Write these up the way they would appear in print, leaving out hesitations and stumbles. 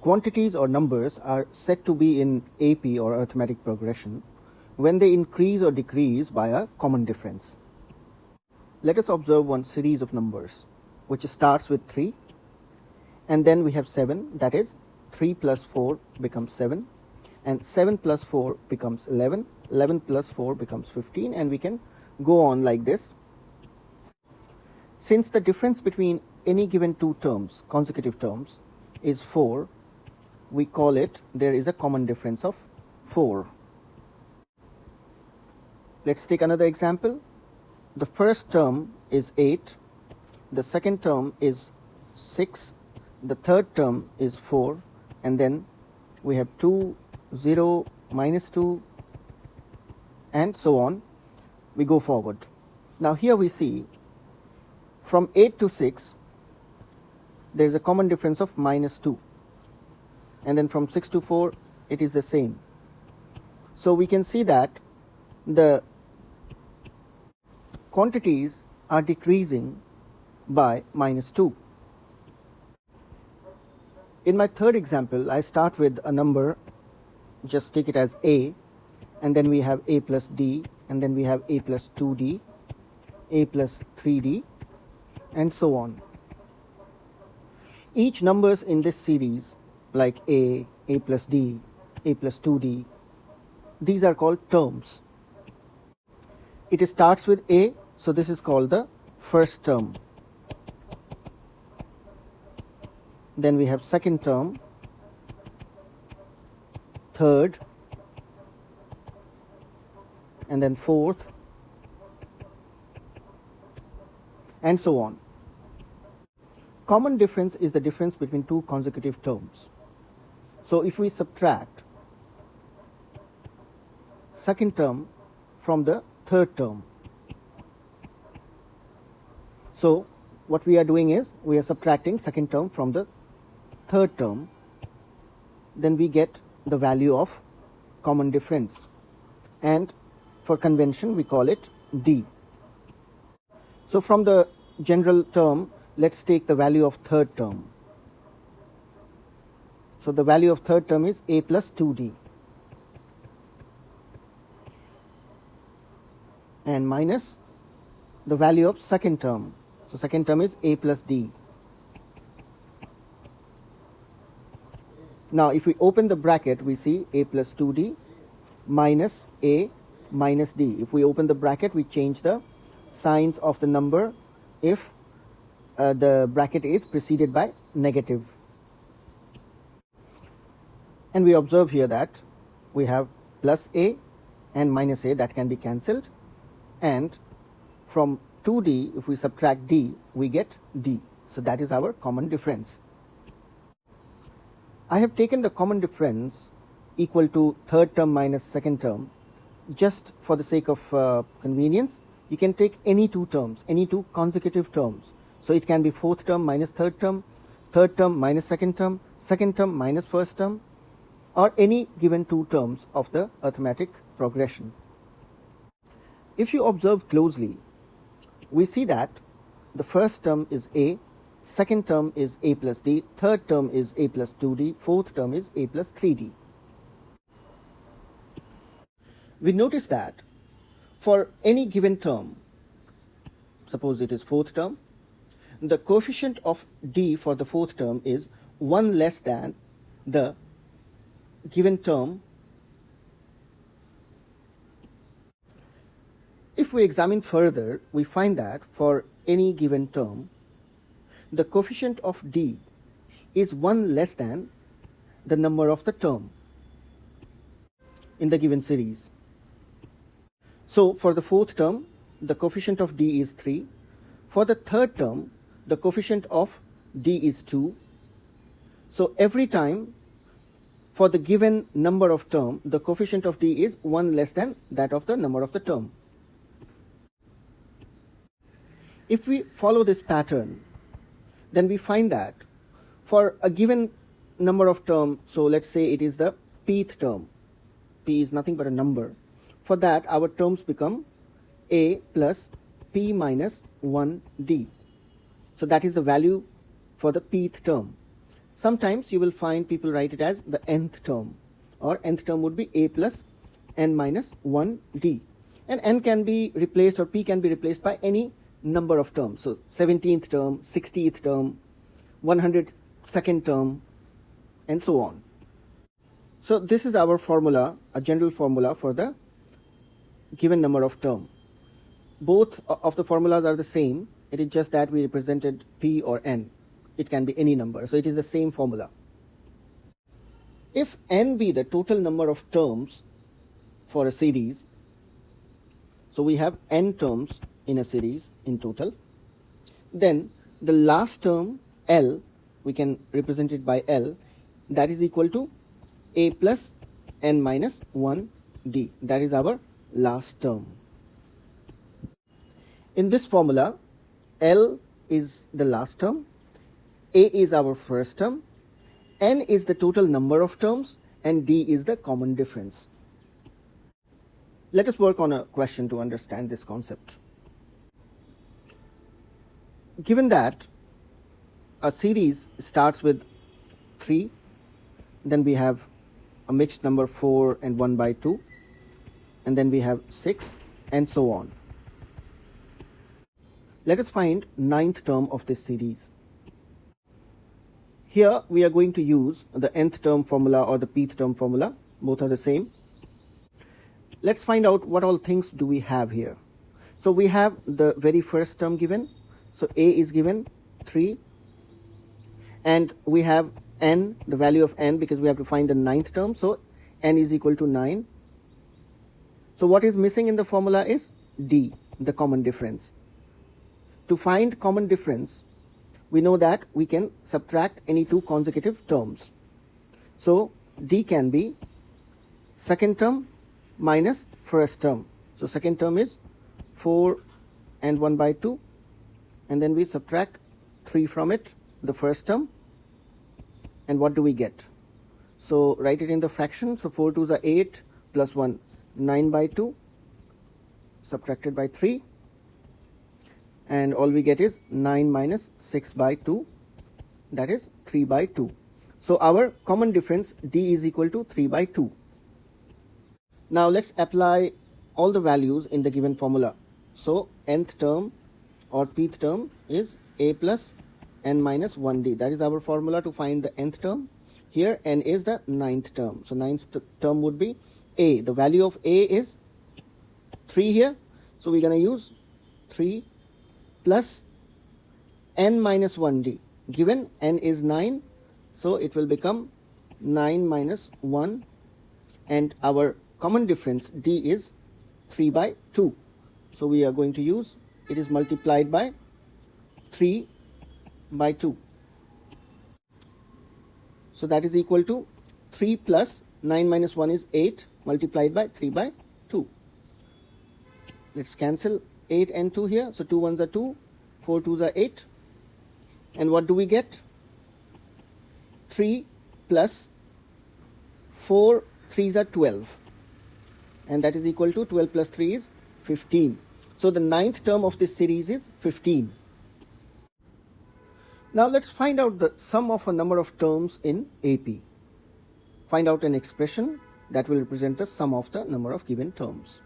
quantities or numbers are said to be in AP or arithmetic progression when they increase or decrease by a common difference. Let us observe one series of numbers which starts with 3, and then we have 7, that is 3 plus 4 becomes 7, and 7 plus 4 becomes 11, 11 plus 4 becomes 15, and we can go on like this. Since the difference between any given two terms, consecutive terms, is 4, we call it there is a common difference of 4. Let's take another example. The first term is 8, the second term is 6, the third term is 4, and then we have 2, 0, minus 2, and so on. We go forward. Now here we see from 8 to 6 there is a common difference of minus 2, and then from 6 to 4 it is the same. So we can see that the quantities are decreasing by minus 2. In my third example, I start with a number, just take it as a, and then we have a plus d, and then we have a plus 2d, a plus 3d, and so on. Each numbers in this series, like a plus d, a plus 2d, these are called terms. It starts with a, so this is called the first term. Then we have second term, third, and then fourth, and so on. Common difference is the difference between two consecutive terms. So if we subtract second term from the third term, so what we are doing is we are subtracting second term from the third term, then we get the value of common difference, and for convention we call it d. So from the general term, let's take the value of third term. So the value of third term is a plus 2d, and minus the value of second term. So second term is a plus d. Now if we open the bracket, we see a plus 2d minus a minus d. If we open the bracket, we change the signs of the number if the bracket is preceded by negative. And we observe here that we have plus a and minus a, that can be cancelled, and from 2d, if we subtract d, we get d. So that is our common difference. I have taken the common difference equal to third term minus second term just for the sake of convenience. You can take any two terms, any two consecutive terms. So it can be fourth term minus third term minus second term minus first term, or any given two terms of the arithmetic progression. If you observe closely, we see that the first term is a, second term is a plus d, third term is a plus 2d, fourth term is a plus 3d. We notice that for any given term, suppose it is fourth term, the coefficient of d for the fourth term is 1 less than the given term. If we examine further, we find that for any given term, the coefficient of d is 1 less than the number of the term in the given series. So for the fourth term, the coefficient of d is 3. For the third term, the coefficient of d is 2. So every time for the given number of term, the coefficient of d is 1 less than that of the number of the term. If we follow this pattern, then we find that for a given number of term, so let's say it is the pth term, p is nothing but a number, for that our terms become a plus p minus 1d. So that is the value for the pth term. Sometimes you will find people write it as the nth term, or nth term would be a plus n minus 1d. And n can be replaced, or p can be replaced by any number of terms. So 17th term, 60th term, 102nd term, and so on. So this is our formula, a general formula for the given number of term. Both of the formulas are the same. It is just that we represented p or n. It can be any number. So it is the same formula. If n be the total number of terms for a series, so we have n terms in a series in total, then the last term L, we can represent it by L, that is equal to a plus n minus 1d. That is our last term. In this formula, L is the last term, A is our first term, n is the total number of terms, and d is the common difference. Let us work on a question to understand this concept. Given that a series starts with 3, then we have a mixed number 4 and 1 by 2, and then we have 6, and so on. Let us find 9th term of this series. Here we are going to use the nth term formula or the pth term formula. Both are the same. Let's find out what all things do we have here. So we have the very first term given. So a is given 3, and we have n, the value of n, because we have to find the 9th term. So n is equal to 9. So what is missing in the formula is d, the common difference. To find common difference, we know that we can subtract any two consecutive terms. So d can be second term minus first term. So second term is 4 and 1 by 2, and then we subtract 3 from it, the first term, and what do we get? So write it in the fraction. So 4 2s are 8 plus 1, 9 by 2, subtracted by 3, and all we get is 9 minus 6 by 2, that is 3 by 2. So our common difference d is equal to 3 by 2. Now let's apply all the values in the given formula. So nth term or pth term is a plus n minus 1d. That is our formula to find the nth term. Here n is the 9th term. So 9th term would be a. The value of a is 3 here. So we're going to use 3 plus n minus 1d. Given n is 9, so it will become 9 minus 1, and our common difference d is 3 by 2. So we are going to use, it is multiplied by 3 by 2. So that is equal to 3 plus 9 minus 1 is 8 multiplied by 3 by 2. Let's cancel 8 and 2 here. So 2 1s are 2, 4 2s are 8. And what do we get? 3 plus 4 3s are 12. And that is equal to 12 plus 3 is 15. So the 9th term of this series is 15. Now let's find out the sum of a number of terms in AP. Find out an expression that will represent the sum of the number of given terms.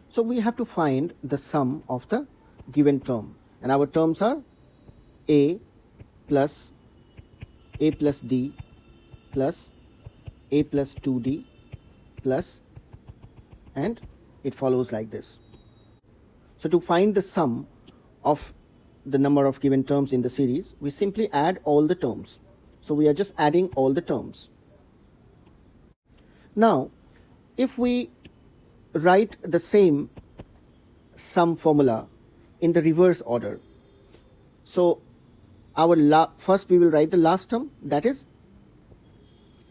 So we have to find the sum of the given term, and our terms are a plus d plus a plus 2d plus, and it follows like this. So to find the sum of the number of given terms in the series, we simply add all the terms. So we are just adding all the terms. Now if we write the same sum formula in the reverse order, so our first we will write the last term, that is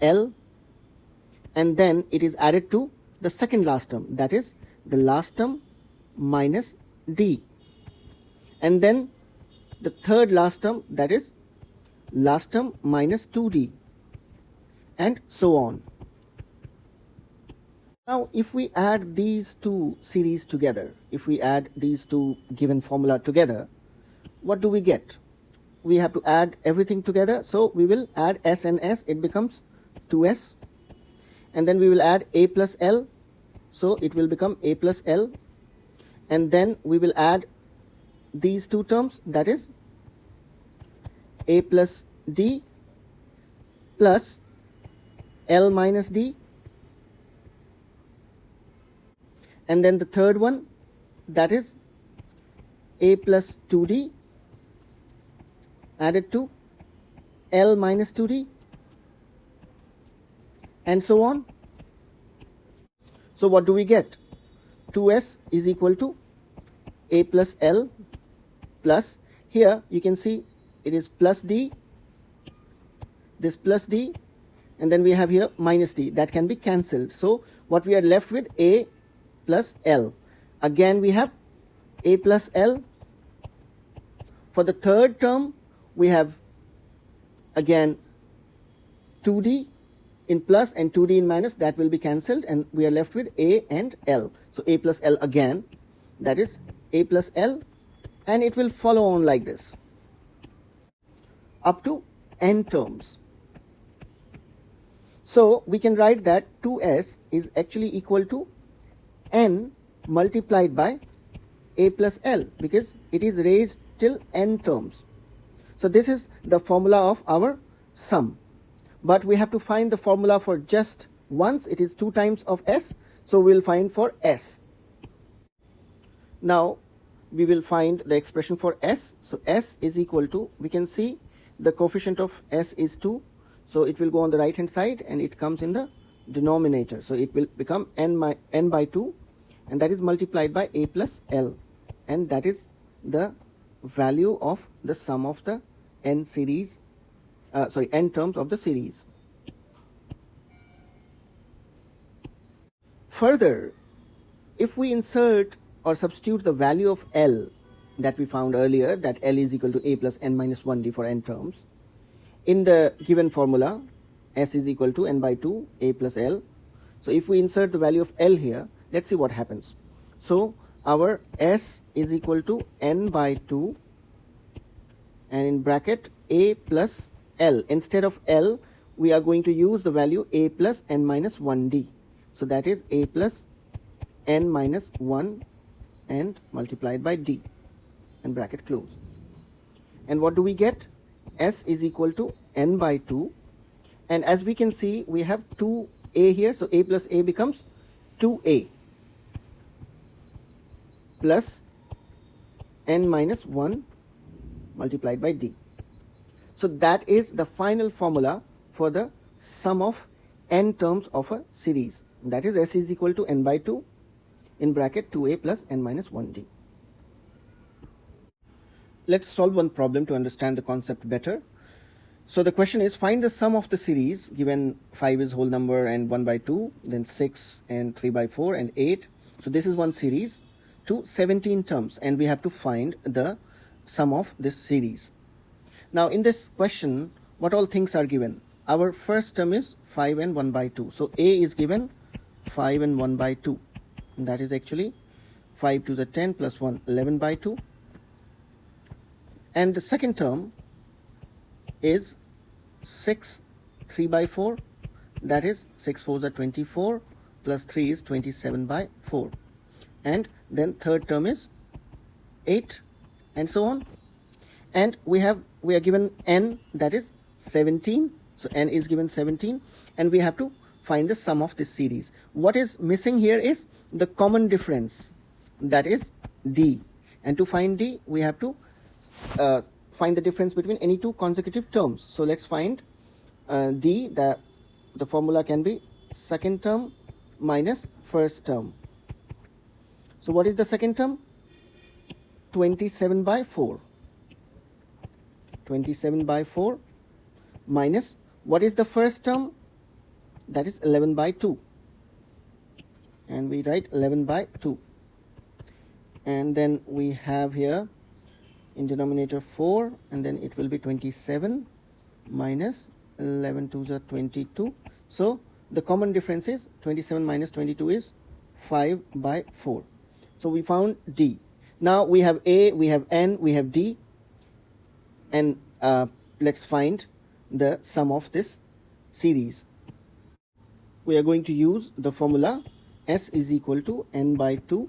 L, and then it is added to the second last term, that is the last term minus d, and then the third last term, that is last term minus 2d, and so on. Now if we add these two series together, if we add these two given formula together, what do we get? we have to add everything together. So we will add s and s, it becomes 2s, and then we will add a plus l, so it will become a plus l, and then we will add these two terms, that is a plus d plus l minus d, and then the third one, that is a plus 2d added to l minus 2d, and so on. So what do we get? 2s is equal to a plus l plus, here you can see it is plus d, this plus d, and then we have here minus d, that can be cancelled. So what we are left with, a plus l. Again we have a plus l. For the third term we have again 2d in plus and 2d in minus, that will be cancelled, and we are left with a and l. So a plus l again, that is a plus l, and it will follow on like this up to n terms. So we can write that 2s is actually equal to n multiplied by a plus l, because it is raised till n terms. So this is the formula of our sum, but we have to find the formula for just once, it is 2 times of s, so we will find for s. Now we will find the expression for s. So s is equal to, we can see the coefficient of s is 2, so it will go on the right hand side and it comes in the denominator, so it will become n by 2, and that is multiplied by a plus l, and that is the value of the sum of the n series, n terms of the series. Further, if we insert or substitute the value of l that we found earlier, that l is equal to a plus n minus 1d for n terms, in the given formula, s is equal to n by 2 a plus l. So if we insert the value of l here, let's see what happens. So our s is equal to n by 2, and in bracket a plus l. Instead of l, we are going to use the value a plus n minus 1d. So that is a plus n minus 1 and multiplied by d, and bracket close. And what do we get? S is equal to n by 2, and as we can see we have 2a here, so a plus a becomes 2a plus n minus 1 multiplied by d. So that is the final formula for the sum of n terms of a series, that is s is equal to n by 2 in bracket 2a plus n minus 1d. Let's solve one problem to understand the concept better. So the question is, find the sum of the series given 5 is whole number and 1 by 2, then 6 and 3 by 4 and 8. So this is one series to 17 terms, and we have to find the sum of this series. Now in this question, what all things are given? Our first term is 5 and 1 by 2. So a is given 5 and 1 by 2. And that is actually 5 to the 10 plus 1, 11 by 2. And the second term is 6, 3 by 4, that is 6 4s are 24, plus 3 is 27 by 4. And then third term is 8, and so on. And we are given n, that is 17, so n is given 17, and we have to find the sum of this series. What is missing here is the common difference, that is d, and to find d we have to find the difference between any two consecutive terms. So let's find d. The formula can be second term minus first term. So what is the second term? 27 by 4. 27 by 4 minus, what is the first term? That is 11 by 2. And we write 11 by 2. And then we have here in denominator 4, and then it will be 27 minus 11 2s are 22. So the common difference is 27 minus 22 is 5 by 4. So we found d. Now we have a, we have n, we have d, and let's find the sum of this series. We are going to use the formula S is equal to n by 2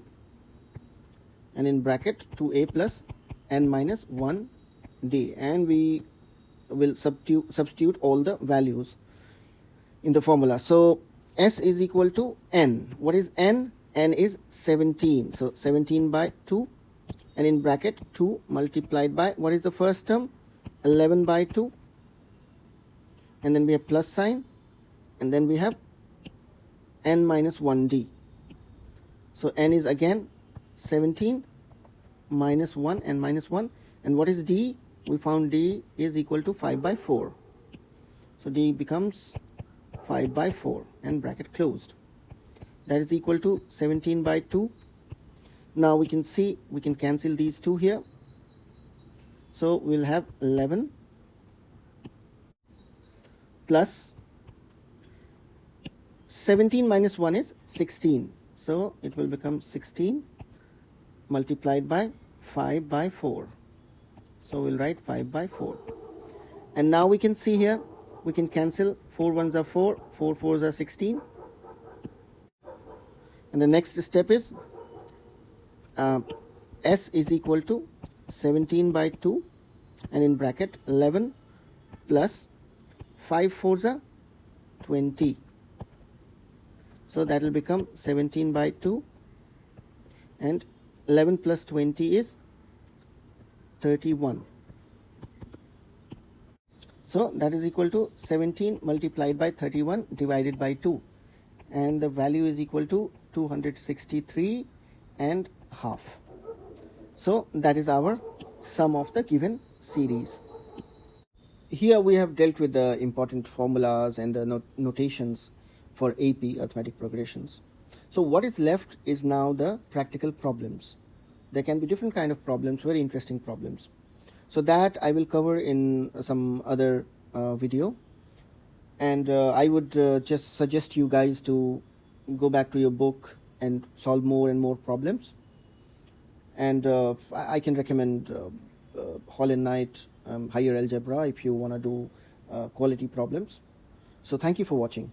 and in bracket 2a plus n minus 1d, and we will substitute all the values in the formula. So S is equal to n. What is n? N is 17. So 17 by 2 and in bracket 2 multiplied by, what is the first term? 11 by 2, and then we have plus sign, and then we have n minus 1d. So n is again 17 minus 1 and minus 1, and what is d? We found d is equal to 5 by 4. So d becomes 5 by 4 and bracket closed. That is equal to 17 by 2. Now we can see we can cancel these two here. So we'll have 11 plus 17 minus 1 is 16. So it will become 16 multiplied by 5 by 4. So we'll write 5 by 4. And now we can see here, we can cancel 4 ones are 4, 4 fours are 16. And the next step is S is equal to 17 by 2 and in bracket 11 plus 5 fours are 20. So that will become 17 by 2 and 11 plus 20 is 31. So that is equal to 17 multiplied by 31 divided by 2, and the value is equal to 263 and half. So that is our sum of the given series. Here we have dealt with the important formulas and the notations for AP, arithmetic progressions. So what is left is now the practical problems. There can be different kind of problems, very interesting problems. So that I will cover in some other video, and I would just suggest you guys to go back to your book and solve more and more problems. And I can recommend Hall and Knight higher algebra if you want to do quality problems. So thank you for watching.